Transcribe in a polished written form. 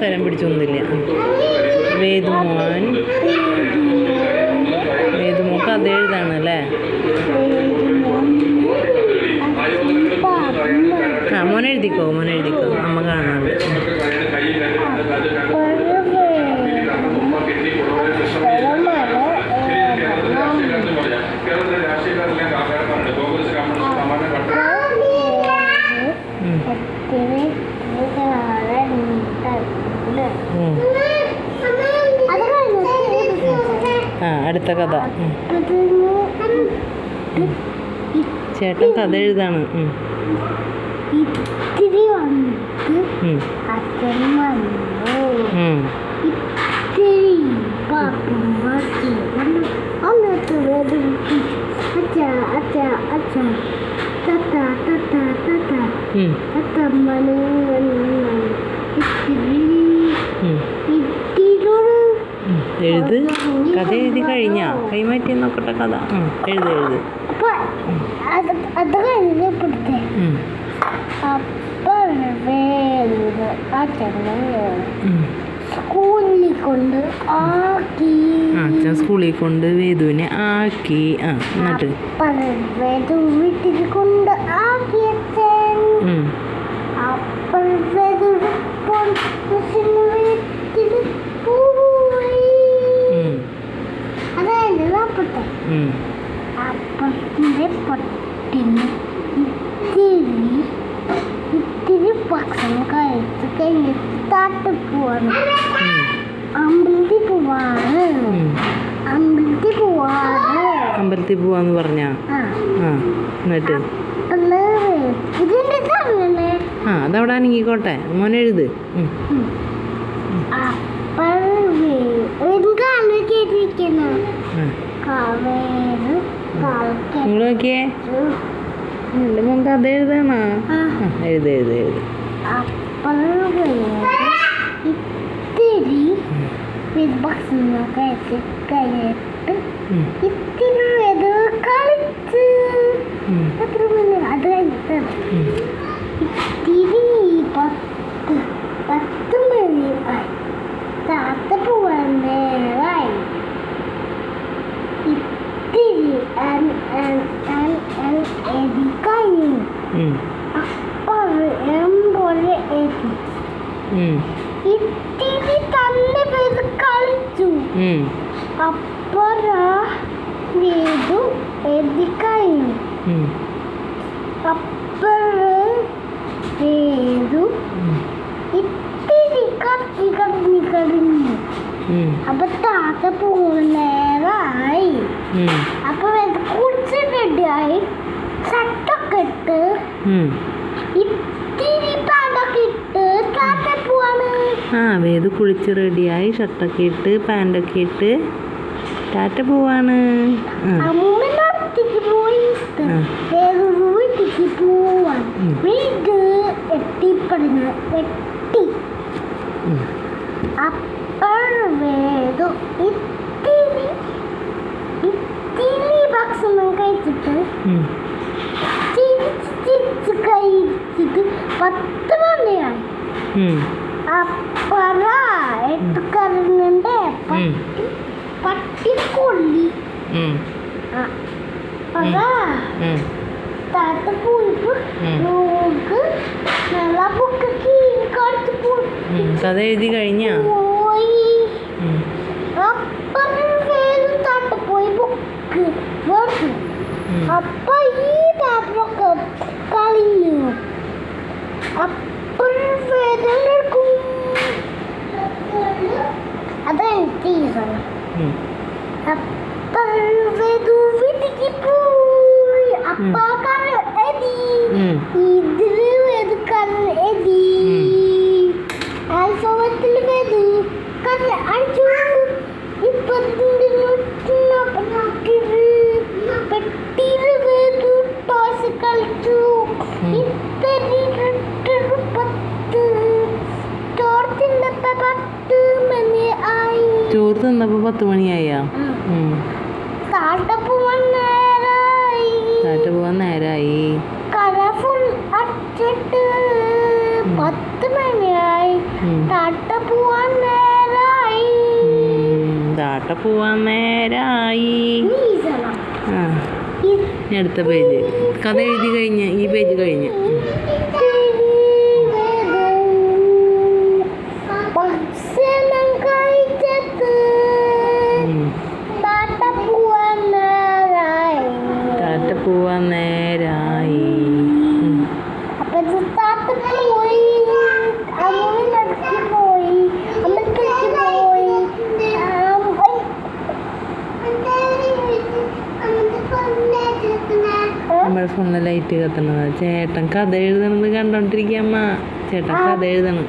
സ്വരം പിടിച്ചൊന്നുമില്ല. വേദുമോൻ കഥ എഴുതാണല്ലേ? ആ മോനെ എഴുതിക്കോ അമ്മ കാണാറുണ്ട്. ആ അടുത്ത കഥ ചേട്ടൻ കഥ എഴുതാണ്. ഇത്തിരി വന്നിട്ട് അച്ഛൻ വന്നു. ഇത്തിരി എന്നിട്ട് അച്ഛ അച്ഛ അച്ഛ തത്ത തത്ത തത്ത തത്തമ്മന് ഇത്തിരി എഴുത്. കഥ എഴുതി കഴിഞ്ഞാ കൈമാറ്റി നോക്കട്ടെ കഥ. എഴുത്. അത് കഴിഞ്ഞപ്പോഴത്തെ അപ്പം സ്കൂളിൽ കൊണ്ട് ആക്കി. അച്ഛൻ സ്കൂളിൽ കൊണ്ട് വേദുവിനെ ആക്കി. എന്നിട്ട് വേദു വീട്ടിൽ കൊണ്ട് ആക്കി അച്ഛൻ. അപ്പം വേദു വീട്ടിൽ പോയി. അതായത് നോക്കട്ടെ അപ്പത്തിൻ്റെ പൊട്ടിന് ഇത്തിരി ഭക്ഷണം കഴിച്ച് കഴിഞ്ഞിട്ട് താട്ട് പോവാണ്. അമ്പലത്തിൽ പോവാന്ന് പറഞ്ഞാ? എന്നിട്ട് ഇതിന്റെ സമയല്ലേ? അതവിടെ അനങ്ങിക്കോട്ടെ. മോനെ എഴുത്. നിങ്ങൾ നോക്കിയേ, എൻ്റെ മോൻ കഥ എഴുതാണോ? എഴുത്. ഇത്തിരി ഭക്ഷണം കഴിച്ച് കഴിഞ്ഞിട്ട് ഇത്തിരി കളിച്ച് അത് കഴിഞ്ഞിട്ട് ഇത്തിരി 10 മണി താത്ത പോവാൻ നേരായി. ഇത്തിരി എഴുതി കഴിഞ്ഞു. പോലെ എഴുതി ഇത്തിരി തന്നെ പേര് കളിച്ചു. അപ്പറാ വേദു എഴുതി കഴിഞ്ഞു. അപ്പറ് വേദു ഇത്തിരി കളിഞ്ഞു. അപ്പൊ താത്ത പോകുന്നേരായി. അപ്പൊ വേദു കുടിച്ച് റെഡിയായി. ഷട്ടൊക്കെ ഇട്ട് ഇത്തിരി പാൻറ്റൊക്കെ ഇട്ട് താത്ത പോവാണ്. വേദു കുളിച്ച് റെഡിയായി ഷർട്ടൊക്കെ ഇട്ട് പാൻറ്റൊക്കെ ഇട്ട് ടാറ്റ പോവാണ്. അമ്മൂമ്മ അടുത്തേക്ക് പോയി വീട്ടിലേക്ക് പോവാൻ. വീട് എത്തിപ്പെടുന്ന വെട്ടി. അപ്പോൾ വേദു ഇത്തിരി ഭക്ഷണം കഴിച്ചിട്ട് ചിരിച്ച് കഴിച്ചിട്ട് 10 മണിയായി. അപ്പറ എടുക്കറിഞ്ഞിട്ട് പട്ടിക്കൊള്ളി. താത്ത പോയിപ്പോ നോക്ക് നല്ല ബുക്ക് കാണിച്ചു പോയി. കഥ എഴുതി കഴിഞ്ഞാ അപ്പുറം താത്ത പോയി ബുക്ക് മേടിച്ചു. അപ്പൊ ഈ പേപ്പറൊക്കെ കളിഞ്ഞു. അപ്പുറം വേദനെടുക്കും. അതെനിക്ക് അപ്പുറം വേദു വീട്ടിക്ക് പോയി. അപ്പാക്കാരൻ എതി ഇതില് വേദുക്കാരൻ എതി ആൽഫബത്തിൽ വേദു കാരണം അടിച്ചു. പെട്ടിയില് വേദു ടോയ്സ് കളിച്ചു. ഇത്തിരി 10 ചോറ് തിന്നപ്പോ 10 മണിയായാ? താട്ട പോവാൻ നേരായി. കളർഫുൾ അടിച്ചിട്ട് 10 മണിയായി. ടാറ്റ പോവാൻ നേരായി. ടാറ്റ പോവാൻ നേരായി. നീസണം. ആ ഇനി അടുത്ത പേജ്. കഥ എഴുതി കഴിഞ്ഞ് ഈ പേജ് കഴിഞ്ഞ്. ഭക്ഷണം കഴിച്ചത് ടാറ്റ പോവാൻ നേരായി. ടാറ്റ പോവാൻ നേരായി. അപ്പൊ ടാറ്റ പോയി. അമ്മൂമ്മ പോയി. അമ്മക്ക് പോയി. നമ്മുടെ ഫോണിലെ ലൈറ്റ് കത്തണത്. ചേട്ടൻ കഥ എഴുതണത് കണ്ടോണ്ടിരിക്കമ്മ. ചേട്ടൻ കഥ എഴുതണം.